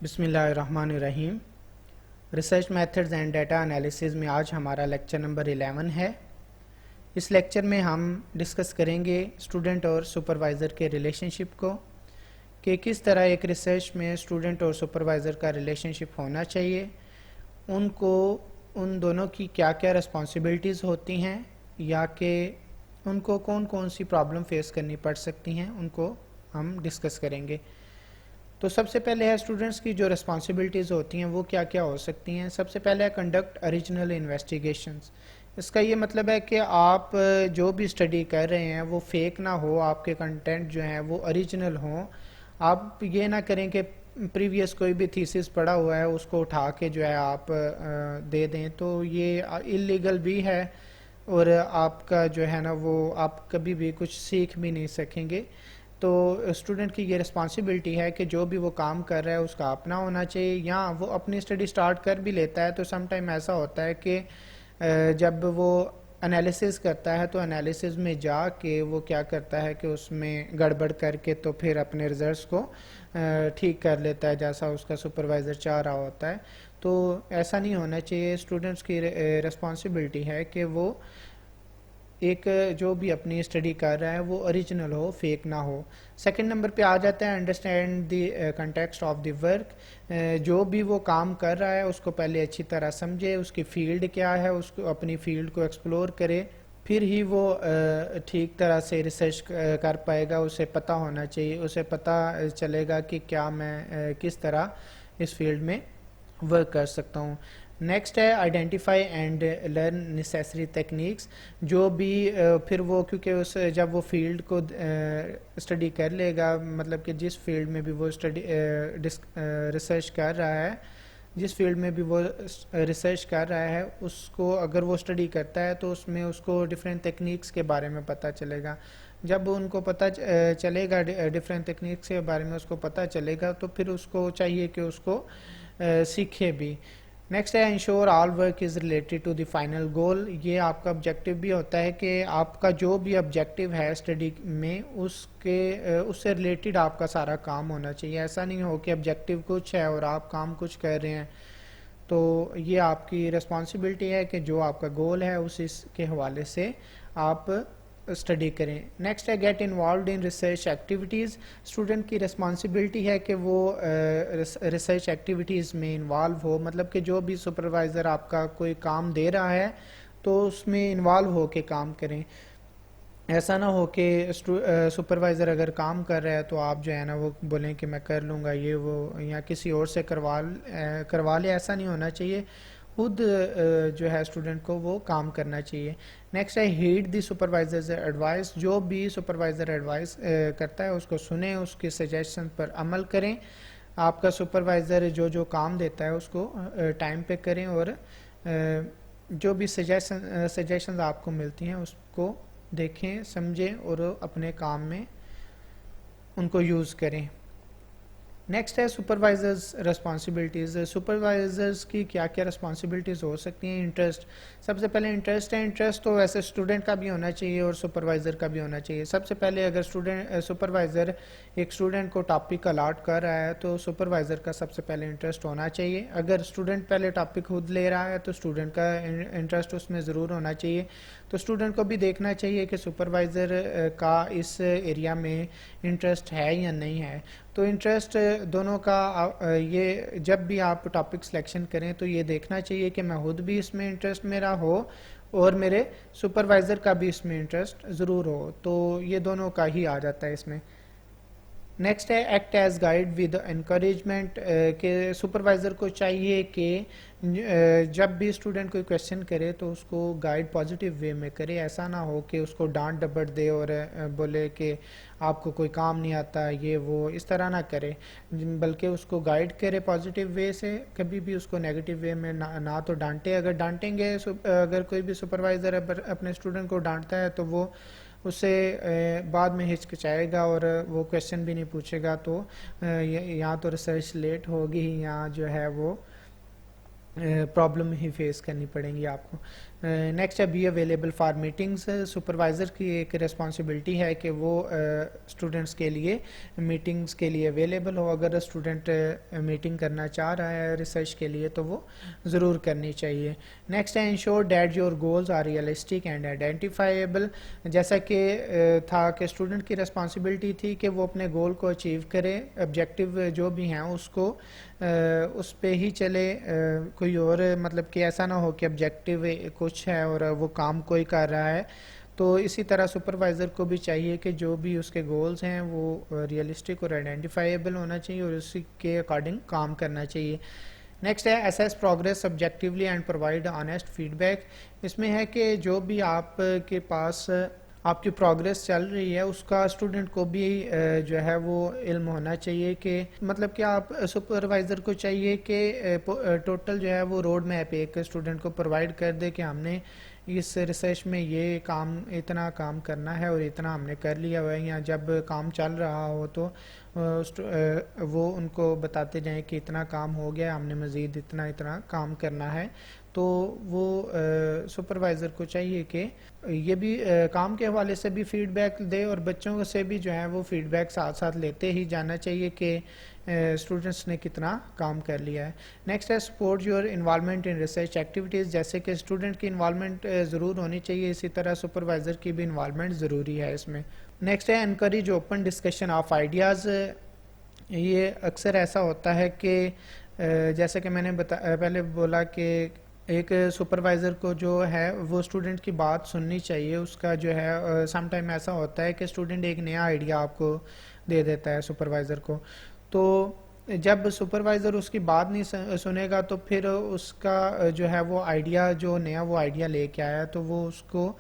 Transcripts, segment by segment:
بسم اللہ الرحمن الرحیم۔ Research methods and data analysis میں آج ہمارا لیکچر نمبر 11 ہے۔ اس لیکچر میں ہم ڈسکس کریں گے اسٹوڈنٹ اور سپروائزر کے ریلیشن شپ کو، کہ کس طرح ایک ریسرچ میں اسٹوڈنٹ اور سپروائزر کا ریلیشن شپ ہونا چاہیے، ان دونوں کی کیا کیا رسپانسبلٹیز ہوتی ہیں، یا کہ ان کو کون کون سی پرابلم فیس کرنی پڑ سکتی ہیں، ان کو ہم ڈسکس کریں گے۔ تو سب سے پہلے ہے اسٹوڈنٹس کی جو رسپانسبلٹیز ہوتی ہیں وہ کیا کیا ہو سکتی ہیں۔ سب سے پہلے ہے کنڈکٹ اوریجنل انویسٹیگیشنز۔ اس کا یہ مطلب ہے کہ آپ جو بھی اسٹڈی کر رہے ہیں وہ فیک نہ ہو، آپ کے کنٹینٹ جو ہیں وہ اوریجنل ہوں۔ آپ یہ نہ کریں کہ پریویس کوئی بھی تھیسس پڑا ہوا ہے اس کو اٹھا کے جو ہے آپ دے دیں، تو یہ اللیگل بھی ہے اور آپ کا جو ہے نا وہ آپ کبھی بھی کچھ سیکھ بھی نہیں سکیں گے۔ تو اسٹوڈنٹ کی یہ رسپانسبلٹی ہے کہ جو بھی وہ کام کر رہا ہے اس کا اپنا ہونا چاہیے، یا وہ اپنی اسٹڈی سٹارٹ کر بھی لیتا ہے تو سم ٹائم ایسا ہوتا ہے کہ جب وہ انالیسز کرتا ہے تو انالیسز میں جا کے وہ کیا کرتا ہے کہ اس میں گڑبڑ کر کے تو پھر اپنے ریزلٹس کو ٹھیک کر لیتا ہے جیسا اس کا سپروائزر چاہ رہا ہوتا ہے۔ تو ایسا نہیں ہونا چاہیے۔ اسٹوڈنٹس کی رسپانسبلٹی ہے کہ وہ ایک جو بھی اپنی اسٹڈی کر رہا ہے وہ اوریجنل ہو، فیک نہ ہو۔ سیکنڈ نمبر پہ آ جاتا ہے understand the context of the work. جو بھی وہ کام کر رہا ہے اس کو پہلے اچھی طرح سمجھے، اس کی فیلڈ کیا ہے، اس کو اپنی فیلڈ کو ایکسپلور کرے، پھر ہی وہ ٹھیک طرح سے ریسرچ کر پائے گا۔ اسے پتہ ہونا چاہیے، اسے پتہ چلے گا کہ کیا میں کس طرح اس فیلڈ میں ورک کر سکتا ہوں۔ نیکسٹ ہے identify and learn necessary techniques. جو بھی پھر وہ کیونکہ جب وہ فیلڈ کو اسٹڈی کر لے گا، مطلب کہ جس فیلڈ میں بھی وہ ریسرچ کر رہا ہے، جس فیلڈ میں بھی وہ ریسرچ کر رہا ہے اس کو اگر وہ اسٹڈی کرتا ہے تو اس میں اس کو ڈفرینٹ ٹیکنیکس کے بارے میں پتہ چلے گا۔ جب ان کو پتہ چلے گا ڈفرینٹ ٹیکنیکس کے بارے میں اس کو پتہ چلے گا تو پھر اس کو چاہیے کہ اس کو سیکھے بھی۔ نیکسٹ ہے ensure all work is related to the final goal. یہ آپ کا آبجیکٹیو بھی ہوتا ہے کہ آپ کا جو بھی آبجیکٹیو ہے اسٹڈی میں اس سے ریلیٹڈ آپ کا سارا کام ہونا چاہیے۔ ایسا نہیں ہو کہ آبجیکٹیو کچھ ہے اور آپ کام کچھ کر رہے ہیں۔ تو یہ آپ کی رسپانسبلٹی ہے کہ جو آپ کا گول ہے اس کے حوالے سے آپ اسٹڈی کریں۔ نیکسٹ ہے get involved in research activities. Student کی رسپانسبلٹی ہے کہ وہ ریسرچ ایکٹیویٹیز میں انوالو ہو، مطلب کہ جو بھی سپروائزر آپ کا کوئی کام دے رہا ہے تو اس میں انوالو ہو کے کام کریں۔ ایسا نہ ہو کہ سپروائزر اگر کام کر رہا ہے تو آپ جو ہے نا وہ بولیں کہ میں کر لوں گا یہ وہ، یا کسی اور سے کروا لے۔ ایسا نہیں ہونا چاہیے، خود جو ہے اسٹوڈنٹ کو وہ کام کرنا چاہیے۔ نیکسٹ ہے ہیڈ دی سپروائزرز ایڈوائس۔ جو بھی سپروائزر ایڈوائس کرتا ہے اس کو سنیں، اس کے سجیشن پر عمل کریں۔ آپ کا سپروائزر جو کام دیتا ہے اس کو ٹائم پہ کریں، اور جو بھی سجیشنز آپ کو ملتی ہیں اس کو دیکھیں، سمجھیں اور اپنے کام میں ان کو یوز کریں۔ نیکسٹ ہے سپروائزرز رسپانسبلٹیز۔ سپروائزرز کی کیا کیا رسپانسبلٹیز ہو سکتی ہیں۔ انٹرسٹ، سب سے پہلے انٹرسٹ ہے۔ انٹرسٹ تو ویسے اسٹوڈنٹ کا بھی ہونا چاہیے اور سپروائزر کا بھی ہونا چاہیے۔ سب سے پہلے اگر سپروائزر ایک اسٹوڈنٹ کو ٹاپک الاٹ کر رہا ہے تو سپروائزر کا سب سے پہلے انٹرسٹ ہونا چاہیے۔ اگر اسٹوڈنٹ پہلے ٹاپک خود لے رہا ہے تو اسٹوڈنٹ کا انٹرسٹ اس میں ضرور ہونا چاہیے۔ تو اسٹوڈنٹ کو بھی دیکھنا چاہیے کہ سپروائزر کا اس ایریا میں انٹرسٹ ہے یا نہیں ہے۔ تو انٹرسٹ دونوں کا یہ جب بھی آپ ٹاپک سلیکشن کریں تو یہ دیکھنا چاہیے کہ میں خود بھی اس میں انٹرسٹ میرا ہو اور میرے سپروائزر کا بھی اس میں انٹرسٹ ضرور ہو۔ تو یہ دونوں کا ہی آ جاتا ہے اس میں۔ نیکسٹ ہے act as guide with encouragement, کہ سپروائزر کو چاہیے کہ جب بھی اسٹوڈنٹ کوئی کویشچن کرے تو اس کو گائیڈ پازیٹیو وے میں کرے۔ ایسا نہ ہو کہ اس کو ڈانٹ ڈپٹ دے اور بولے کہ آپ کو کوئی کام نہیں آتا، یہ وہ، اس طرح نہ کرے، بلکہ اس کو گائیڈ کرے پازیٹیو وے سے۔ کبھی بھی اس کو نیگیٹو وے میں نہ تو ڈانٹے۔ اگر ڈانٹیں گے، اگر کوئی بھی سپروائزر اپنے اسٹوڈنٹ کو ڈانٹتا ہے تو وہ اسے بعد میں ہچکچائے گا اور وہ کویشچن بھی نہیں پوچھے گا، تو یا تو ریسرچ لیٹ ہوگی یا جو ہے وہ پرابلم ہی فیس کرنی پڑیں گی آپ کو. نیکسٹ ہے be available for meetings. Supervisor کی ایک ریسپانسبلٹی ہے کہ وہ اسٹوڈنٹس کے لیے میٹنگز کے لیے اویلیبل ہو. اگر اسٹوڈنٹ میٹنگ کرنا چاہ رہا ہے ریسرچ کے لیے تو وہ ضرور کرنی چاہیے. نیکسٹ ہے ensure that your goals are realistic and identifiable. جیسا کہ تھا کہ اسٹوڈنٹ کی ریسپانسبلٹی تھی کہ وہ اپنے گول کو اچیو کرے, آبجیکٹیو جو بھی ہیں اس کو اس پہ ہی چلے, کوئی اور مطلب کہ ایسا نہ ہو کہ آبجیکٹیو کچھ ہے اور وہ کام کوئی کر رہا ہے. تو اسی طرح سپروائزر کو بھی چاہیے کہ جو بھی اس کے گولز ہیں وہ ریئلسٹک اور آئیڈینٹیفائیبل ہونا چاہیے اور اسی کے اکارڈنگ کام کرنا چاہیے. نیکسٹ ہے assess progress subjectively and provide honest feedback. اس میں ہے کہ جو بھی آپ کے پاس آپ کی پروگریس چل رہی ہے اس کا اسٹوڈنٹ کو بھی جو ہے وہ علم ہونا چاہیے, کہ مطلب کہ آپ سپروائزر کو چاہیے کہ ٹوٹل جو ہے وہ روڈ میپ ایک اسٹوڈنٹ کو پرووائڈ کر دے کہ ہم نے اس ریسرچ میں یہ کام اتنا کام کرنا ہے اور اتنا ہم نے کر لیا ہوا ہے, یا جب کام چل رہا ہو تو وہ ان کو بتاتے جائیں کہ اتنا کام ہو گیا, ہم نے مزید اتنا کام کرنا ہے. تو وہ سپروائزر کو چاہیے کہ یہ بھی کام کے حوالے سے بھی فیڈ بیک دے اور بچوں سے بھی جو ہے وہ فیڈ بیک ساتھ ساتھ لیتے ہی جانا چاہیے کہ اسٹوڈنٹس نے کتنا کام کر لیا ہے. نیکسٹ ہے support your involvement in research activities. جیسے کہ اسٹوڈنٹ کی انوالومنٹ ضرور ہونی چاہیے, اسی طرح سپروائزر کی بھی انوالومنٹ ضروری ہے اس میں. نیکسٹ ہے encourage open discussion of ideas. یہ اکثر ایسا ہوتا ہے کہ جیسے کہ میں نے پہلے بولا کہ ایک سپروائزر کو جو ہے وہ اسٹوڈنٹ کی بات سننی چاہیے. اس کا جو ہے سم ٹائم ایسا ہوتا ہے کہ اسٹوڈنٹ ایک نیا آئیڈیا آپ کو دے دیتا ہے سپروائزر کو, تو جب سپروائزر اس کی بات نہیں سنے گا تو پھر اس کا جو ہے وہ آئیڈیا جو نیا وہ آئیڈیا لے کے آیا تو وہ اس کو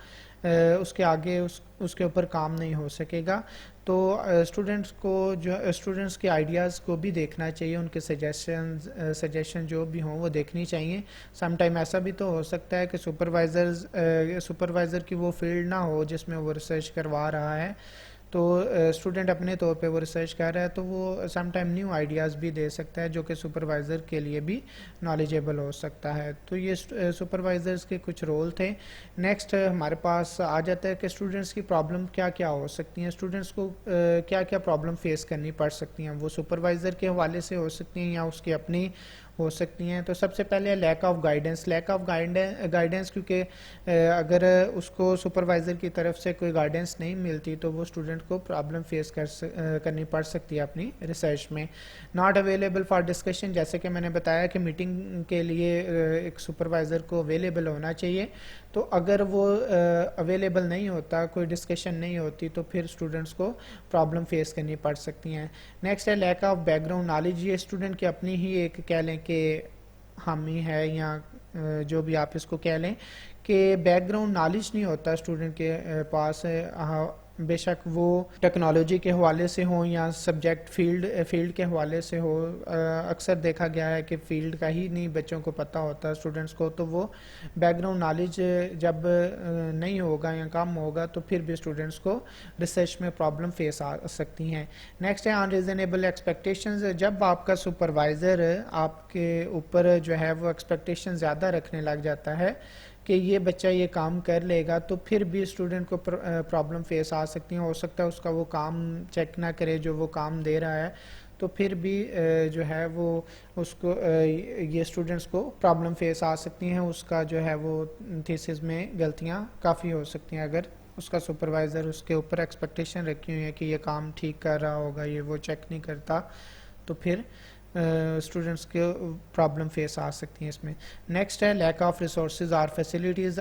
اس کے آگے اس کے اوپر کام نہیں ہو سکے گا. تو اسٹوڈنٹس کے آئیڈیاز کو بھی دیکھنا چاہیے, ان کے سجیشن جو بھی ہوں وہ دیکھنی چاہیے. سم ٹائم ایسا بھی تو ہو سکتا ہے کہ سپروائزر کی وہ فیلڈ نہ ہو جس میں وہ ریسرچ کروا رہا ہے, تو اسٹوڈنٹ اپنے طور پہ وہ ریسرچ کر رہا ہے تو وہ سم ٹائم نیو آئیڈیاز بھی دے سکتا ہے جو کہ سپروائزر کے لیے بھی نالجیبل ہو سکتا ہے. تو یہ سپروائزرز کے کچھ رول تھے. نیکسٹ ہمارے پاس آ جاتا ہے کہ اسٹوڈنٹس کی پرابلم کیا کیا ہو سکتی ہیں, اسٹوڈنٹس کو کیا کیا پرابلم فیس کرنی پڑ سکتی ہیں. وہ سپروائزر کے حوالے سے ہو سکتی ہیں یا اس کی اپنی ہو سکتی ہیں. تو سب سے پہلے لیک آف گائیڈنس, کیونکہ اگر اس کو سپروائزر کی طرف سے کوئی گائیڈنس نہیں ملتی تو وہ اسٹوڈنٹ کو پرابلم فیس کرنی پڑ سکتی ہے اپنی ریسرچ میں. ناٹ اویلیبل فار ڈسکشن, جیسے کہ میں نے بتایا کہ میٹنگ کے لیے ایک سپروائزر کو اویلیبل ہونا چاہیے, تو اگر وہ اویلیبل نہیں ہوتا, کوئی ڈسکشن نہیں ہوتی, تو پھر اسٹوڈنٹس کو پرابلم فیس کرنی پڑ سکتی ہیں. نیکسٹ ہے lack of back ground knowledge. یہ اسٹوڈنٹ کی اپنی ہی ایک کہہ لیں کہ حامی ہے یا جو بھی آپ اس کو کہہ لیں کہ بیک گراؤنڈ نالج نہیں ہوتا اسٹوڈنٹ کے پاس, بے شک وہ ٹیکنالوجی کے حوالے سے ہو یا سبجیکٹ فیلڈ کے حوالے سے ہو. اکثر دیکھا گیا ہے کہ فیلڈ کا ہی نہیں بچوں کو پتہ ہوتا اسٹوڈنٹس کو, تو وہ بیک گراؤنڈ نالج جب نہیں ہوگا یا کم ہوگا تو پھر بھی اسٹوڈنٹس کو ریسرچ میں پرابلم فیس آ سکتی ہیں. نیکسٹ ہے انریزنیبل ایکسپیکٹیشنز. جب آپ کا سپروائزر آپ کے اوپر جو ہے وہ ایکسپیکٹیشن زیادہ رکھنے لگ جاتا ہے کہ یہ بچہ یہ کام کر لے گا, تو پھر بھی اسٹوڈنٹ کو پرابلم فیس آ سکتی ہیں. ہو سکتا ہے اس کا وہ کام چیک نہ کرے جو وہ کام دے رہا ہے, تو پھر بھی جو ہے وہ اس کو یہ اسٹوڈنٹس کو پرابلم فیس آ سکتی ہیں. اس کا جو ہے وہ تھیسس میں غلطیاں کافی ہو سکتی ہیں اگر اس کا سپروائزر اس کے اوپر ایکسپیکٹیشن رکھی ہوئی ہے کہ یہ کام ٹھیک کر رہا ہوگا, یہ وہ چیک نہیں کرتا, تو پھر اسٹوڈنٹس کے پرابلم فیس آ سکتی ہیں اس میں. نیکسٹ ہے لیک آف ریسورسز اور فیسلٹیز.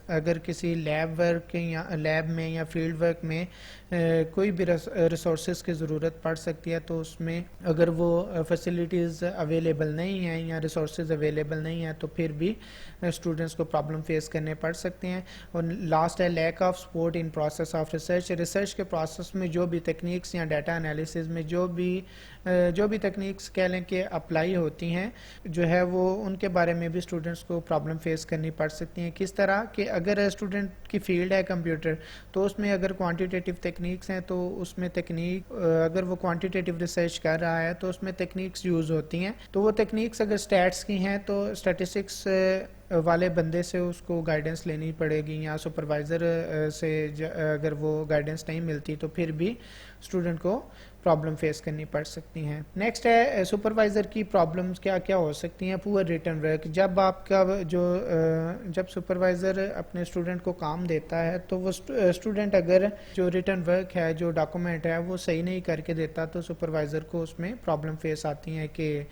اگر کسی لیب ورک یا لیب میں یا فیلڈ ورک میں کوئی بھی ریسورسز کی ضرورت پڑ سکتی ہے, تو اس میں اگر وہ فیسلٹیز اویلیبل نہیں ہیں یا ریسورسز اویلیبل نہیں ہیں تو پھر بھی اسٹوڈنٹس کو پرابلم فیس کرنے پڑ سکتے ہیں. اور لاسٹ ہے lack of support in process of research. Research کے پروسیس میں جو بھی تکنیکس یا ڈیٹا انالیسز میں جو بھی تکنیکس کہہ لیں کہ اپلائی ہوتی ہیں, جو ہے وہ ان کے بارے میں بھی اسٹوڈنٹس کو پرابلم فیس کرنی پڑ سکتی ہیں. کس طرح کہ اگر اسٹوڈنٹ کی فیلڈ ہے کمپیوٹر, تو اس میں اگر کوانٹیٹیو ٹیکنیکس ہیں تو اس میں ٹیکنیک اگر وہ کوانٹیٹیو ریسرچ کر رہا ہے تو اس میں ٹیکنیکس یوز ہوتی ہیں. تو وہ ٹیکنیکس اگر اسٹیٹس کی ہیں تو اسٹیٹسٹکس والے بندے سے اس کو گائیڈنس لینی پڑے گی, یا سپروائزر سے اگر وہ گائیڈنس نہیں ملتی تو پھر بھی اسٹوڈنٹ کو پرابلم فیس کرنی پڑ سکتی ہیں. نیکسٹ ہے سپروائزر کی پرابلمس کیا کیا ہو سکتی ہیں. پور ریٹن ورک, جب آپ کا جب سپروائزر اپنے اسٹوڈنٹ کو کام دیتا ہے تو وہ اسٹوڈنٹ اگر جو ریٹن ورک ہے, جو ڈاکومنٹ ہے وہ صحیح نہیں کر کے دیتا تو سپروائزر کو اس میں پرابلم فیس آتی ہیں کہ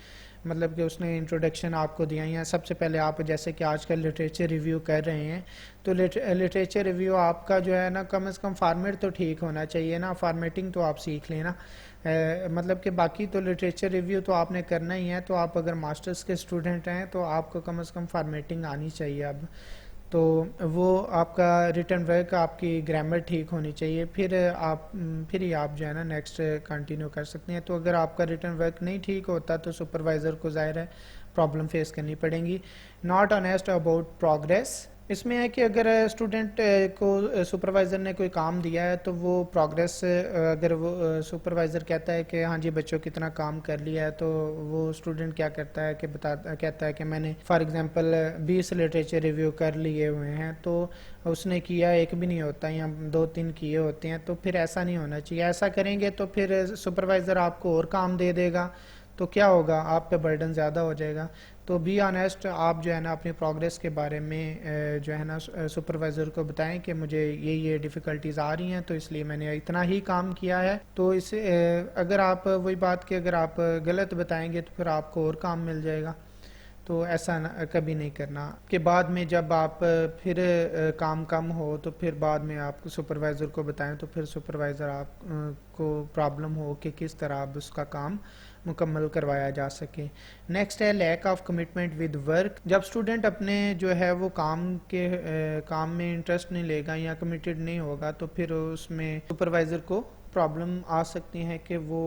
مطلب کہ اس نے انٹروڈکشن آپ کو دیا, یا سب سے پہلے آپ جیسے کہ آج کل لٹریچر ریویو کر رہے ہیں تو لٹریچر ریویو آپ کا جو ہے نا کم از کم فارمیٹ تو ٹھیک ہونا چاہیے نا, فارمیٹنگ تو آپ سیکھ لینا. مطلب کہ باقی تو لٹریچر ریویو تو آپ نے کرنا ہی ہے, تو آپ اگر ماسٹرز کے اسٹوڈنٹ ہیں تو آپ کو کم از کم فارمیٹنگ آنی چاہیے. اب تو وہ آپ کا ریٹن ورک, آپ کی گرامر ٹھیک ہونی چاہیے, پھر ہی آپ جو ہے نا نیکسٹ کنٹینیو کر سکتے ہیں. تو اگر آپ کا ریٹن ورک نہیں ٹھیک ہوتا تو سپروائزر کو ظاہر ہے پرابلم فیس کرنی پڑیں گی. ناٹ آنیسٹ اباؤٹ پروگریس, اس میں ہے کہ اگر اسٹوڈنٹ کو سپروائزر نے کوئی کام دیا ہے تو وہ پروگریس, اگر وہ سپروائزر کہتا ہے کہ ہاں جی بچوں کتنا کام کر لیا ہے, تو وہ اسٹوڈنٹ کیا کرتا ہے کہ کہتا ہے کہ میں نے فار ایگزامپل 20 لٹریچر ریویو کر لیے ہوئے ہیں, تو اس نے کیا ایک بھی نہیں ہوتا یا 2-3 کیے ہوتے ہیں, تو پھر ایسا نہیں ہونا چاہیے. ایسا کریں گے تو پھر سپروائزر آپ کو اور کام دے دے گا, تو کیا ہوگا, آپ پہ برڈن زیادہ ہو جائے گا. تو بی آنیسٹ, آپ جو ہے نا اپنی پروگریس کے بارے میں جو ہے نا سپروائزر کو بتائیں کہ مجھے یہ ڈیفیکلٹیز آ رہی ہیں تو اس لیے میں نے اتنا ہی کام کیا ہے. تو اس اگر آپ وہی بات کہ اگر آپ غلط بتائیں گے تو پھر آپ کو اور کام مل جائے گا, تو ایسا کبھی نہیں کرنا. کہ بعد میں جب آپ پھر کام کم ہو تو پھر بعد میں آپ سپروائزر کو بتائیں تو پھر سپروائزر آپ کو پرابلم ہو کہ کس طرح آپ اس کا کام مکمل کروایا جا سکے. نیکسٹ ہے lack of commitment with work, جب اسٹوڈنٹ اپنے جو ہے وہ کام میں انٹرسٹ نہیں لے گا یا کمیٹڈ نہیں ہوگا تو پھر اس میں سپروائزر کو پرابلم آ سکتی ہے کہ وہ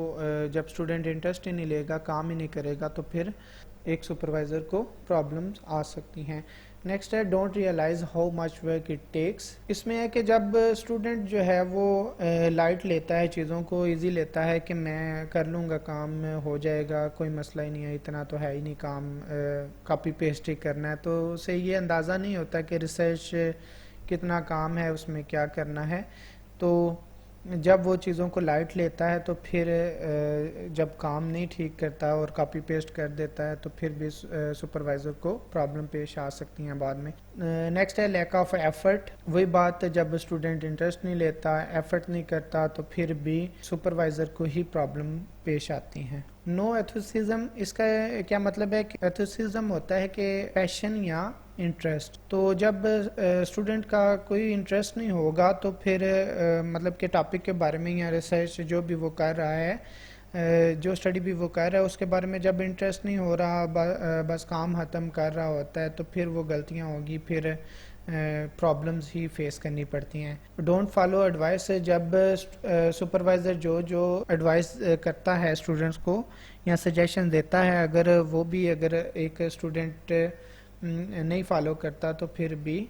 جب اسٹوڈنٹ انٹرسٹ ہی نہیں لے گا, کام ہی نہیں کرے گا, تو پھر ایک سپروائزر کو پرابلمز آ سکتی ہیں. نیکسٹ ہے don't realize how much work it takes, اس میں ہے کہ جب اسٹوڈنٹ جو ہے وہ لائٹ لیتا ہے چیزوں کو, ایزی لیتا ہے کہ میں کر لوں گا کام, ہو جائے گا, کوئی مسئلہ ہی نہیں ہے, اتنا تو ہے ہی نہیں کام, کاپی پیسٹ ہی کرنا ہے, تو اسے یہ اندازہ نہیں ہوتا کہ ریسرچ کتنا کام ہے, اس میں کیا کرنا ہے. تو جب وہ چیزوں کو لائٹ لیتا ہے تو پھر جب کام نہیں ٹھیک کرتا اور کاپی پیسٹ کر دیتا ہے تو پھر بھی سپروائزر کو پرابلم پیش آ سکتی ہیں بعد میں. نیکسٹ ہے لیک آف ایفرٹ, وہی بات جب اسٹوڈنٹ انٹرسٹ نہیں لیتا, ایفرٹ نہیں کرتا, تو پھر بھی سپروائزر کو ہی پرابلم پیش آتی ہیں. نو ایتھوسزم, اس کا کیا مطلب ہے کہ ایتھوسزم ہوتا ہے کہ پیشن یا انٹرسٹ. تو جب اسٹوڈنٹ کا کوئی انٹرسٹ نہیں ہوگا تو پھر مطلب کہ ٹاپک کے بارے میں یا ریسرچ جو بھی وہ کر رہا ہے, جو اسٹڈی بھی وہ کر رہا ہے, اس کے بارے میں جب انٹرسٹ نہیں ہو رہا, بس کام ختم کر رہا ہوتا ہے, تو پھر وہ غلطیاں ہوگی, پھر پرابلمز ہی فیس کرنی پڑتی ہیں. ڈونٹ فالو ایڈوائس, جب سپروائزر جو ایڈوائس کرتا ہے اسٹوڈنٹس کو یا سجیشن دیتا ہے, اگر ایک اسٹوڈنٹ نہیں فالو کرتا تو پھر بھی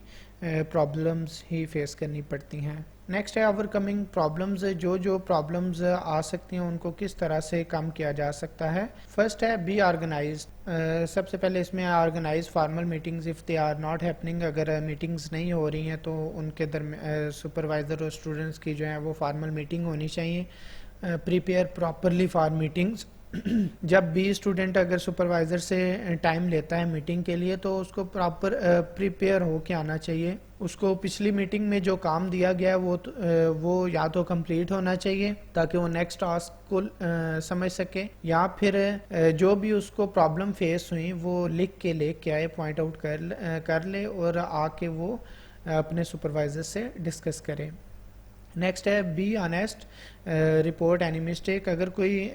پرابلمز ہی فیس کرنی پڑتی ہیں. نیکسٹ ہے اوور کمنگ پرابلمز, جو پرابلمز آ سکتی ہیں ان کو کس طرح سے کم کیا جا سکتا ہے. فرسٹ ہے بی آرگنائزڈ, سب سے پہلے اس میں organize formal meetings if they are not happening, اگر میٹنگز نہیں ہو رہی ہیں تو ان کے درمیان سپروائزر اور اسٹوڈنٹس کی جو ہے وہ فارمل میٹنگ ہونی چاہیے. پریپیئر پراپرلی فار میٹنگز, جب بھی اسٹوڈنٹ اگر سپروائزر سے ٹائم لیتا ہے میٹنگ کے لیے تو اس کو پراپر پریپیئر ہو کے آنا چاہیے. اس کو پچھلی میٹنگ میں جو کام دیا گیا وہ یا تو کمپلیٹ ہونا چاہیے تاکہ وہ نیکسٹ ٹاسک کو سمجھ سکے, یا پھر جو بھی اس کو پرابلم فیس ہوئی وہ لکھ کے آئے, پوائنٹ آؤٹ کر لے اور آ کے وہ اپنے سپروائزر سے ڈسکس کرے. نیکسٹ ہے be honest, report any mistake, اگر کوئی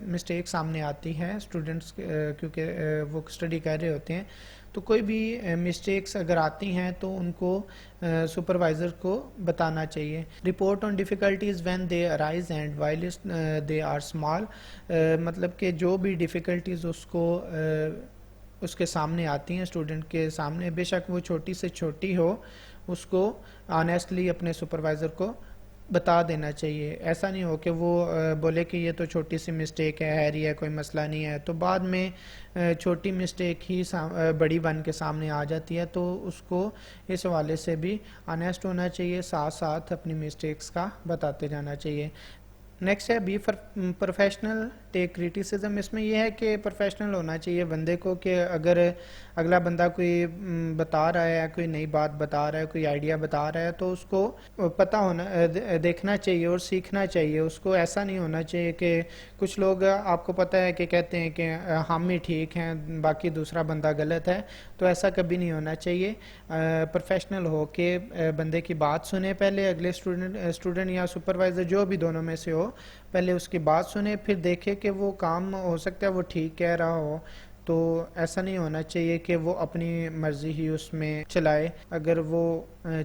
مسٹیک سامنے آتی ہے اسٹوڈنٹس کیونکہ وہ اسٹڈی کر رہے ہوتے ہیں, تو کوئی بھی مسٹیکس اگر آتی ہیں تو ان کو سپروائزر کو بتانا چاہیے. Report on difficulties when they arise and while they are small, مطلب کہ جو بھی ڈیفیکلٹیز اس کے سامنے آتی ہیں اسٹوڈنٹ کے سامنے, بے شک وہ چھوٹی سے چھوٹی ہو, اس کو آنیسٹلی اپنے سپروائزر کو بتا دینا چاہیے. ایسا نہیں ہو کہ وہ بولے کہ یہ تو چھوٹی سی مسٹیک ہے ہی ہے، کوئی مسئلہ نہیں ہے، تو بعد میں چھوٹی مسٹیک ہی بڑی بن کے سامنے آ جاتی ہے. تو اس کو اس حوالے سے بھی آنیسٹ ہونا چاہیے، ساتھ ساتھ اپنی مسٹیکس کا بتاتے جانا چاہیے. نیکسٹ ہے بی پروفیشنل ٹیک کریٹیسزم. اس میں یہ ہے کہ پروفیشنل ہونا چاہیے بندے کو، کہ اگر اگلا بندہ کوئی بتا رہا ہے، کوئی نئی بات بتا رہا ہے، کوئی آئیڈیا بتا رہا ہے، تو اس کو پتہ ہونا، دیکھنا چاہیے اور سیکھنا چاہیے. اس کو ایسا نہیں ہونا چاہیے کہ کچھ لوگ آپ کو پتہ ہے کہ کہتے ہیں کہ ہم ہی ٹھیک ہیں باقی دوسرا بندہ غلط ہے. تو ایسا کبھی نہیں ہونا چاہیے. پروفیشنل ہو کے بندے کی بات سنیں پہلے، اگلے اسٹوڈنٹ یا سپروائزر جو بھی دونوں میں سے ہو، پہلے اس کی بات سنیں، پھر دیکھیں کہ وہ کام ہو سکتا ہے وہ ٹھیک کہہ رہا ہو. تو ایسا نہیں ہونا چاہیے کہ وہ اپنی مرضی ہی اس میں چلائے. اگر وہ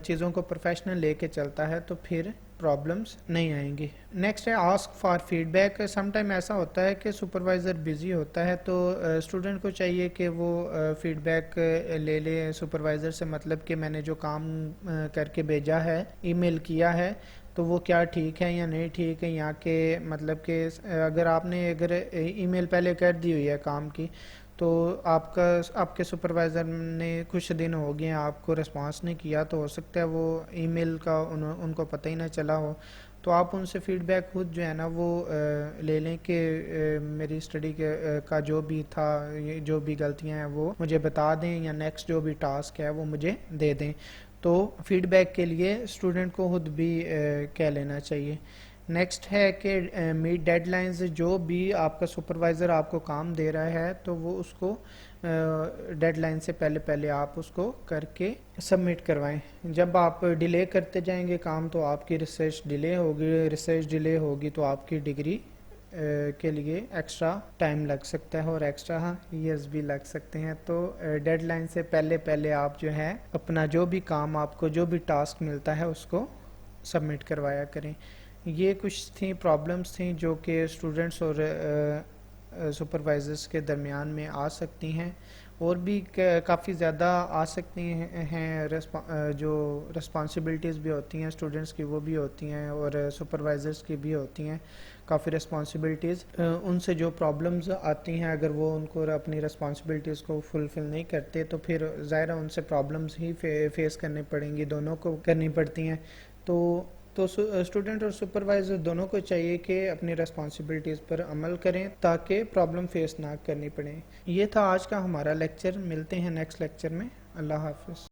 چیزوں کو پروفیشنل لے کے چلتا ہے تو پھر پرابلمس نہیں آئیں گی. نیکسٹ ہے ask for feedback. Some time ایسا ہوتا ہے کہ سپروائزر بزی ہوتا ہے، تو اسٹوڈنٹ کو چاہیے کہ وہ فیڈ بیک لے لے سپروائزر سے، مطلب کہ میں نے جو کام کر کے بھیجا ہے، ای میل کیا ہے، تو وہ کیا ٹھیک ہے یا نہیں ٹھیک ہے. یا کہ مطلب کہ اگر آپ نے ای میل پہلے کر دی ہوئی ہے کام کی، تو آپ کے سپروائزر نے کچھ دن ہو گئے آپ کو رسپانس نہیں کیا، تو ہو سکتا ہے وہ ای میل کا ان کو پتہ ہی نہ چلا ہو. تو آپ ان سے فیڈ بیک خود جو ہے نا وہ لے لیں کہ میری اسٹڈی کا جو بھی تھا، جو بھی غلطیاں ہیں وہ مجھے بتا دیں، یا نیکسٹ جو بھی ٹاسک ہے وہ مجھے دے دیں. تو فیڈ بیک کے لیے اسٹوڈنٹ کو خود بھی کہہ لینا چاہیے. نیکسٹ ہے کہ میٹ ڈیڈ لائنز. جو بھی آپ کا سپروائزر آپ کو کام دے رہا ہے تو وہ اس کو ڈیڈ لائن سے پہلے آپ اس کو کر کے سبمٹ کروائیں. جب آپ ڈیلے کرتے جائیں گے کام تو آپ کی ریسرچ ڈیلے ہوگی تو آپ کی ڈگری کے لیے ایکسٹرا ٹائم لگ سکتا ہے اور ایکسٹرا ایئرز بھی لگ سکتے ہیں. تو ڈیڈ لائن سے پہلے آپ جو ہے اپنا جو بھی کام آپ کو جو بھی ٹاسک ملتا ہے اس کو سبمٹ کروایا کریں. یہ کچھ تھیں پرابلمس تھیں جو کہ اسٹوڈنٹس اور سپروائزرس کے درمیان میں آ سکتی ہیں، اور بھی کافی زیادہ آ سکتی ہیں. جو رسپانسبلٹیز بھی ہوتی ہیں اسٹوڈنٹس کی وہ بھی ہوتی ہیں، اور سپروائزرس کی بھی ہوتی ہیں کافی رسپانسبلٹیز. ان سے جو پرابلمز آتی ہیں اگر وہ ان کو اپنی رسپانسبلٹیز کو فلفل نہیں کرتے تو پھر ظاہر ان سے پرابلمز ہی فیس کرنی پڑیں گی، دونوں کو کرنی پڑتی ہیں. تو اسٹوڈنٹ اور سپروائزر دونوں کو چاہیے کہ اپنی رسپانسبلٹیز پر عمل کریں تاکہ پرابلم فیس نہ کرنی پڑیں. یہ تھا آج کا ہمارا لیکچر. ملتے ہیں نیکسٹ لیکچر میں. اللہ حافظ.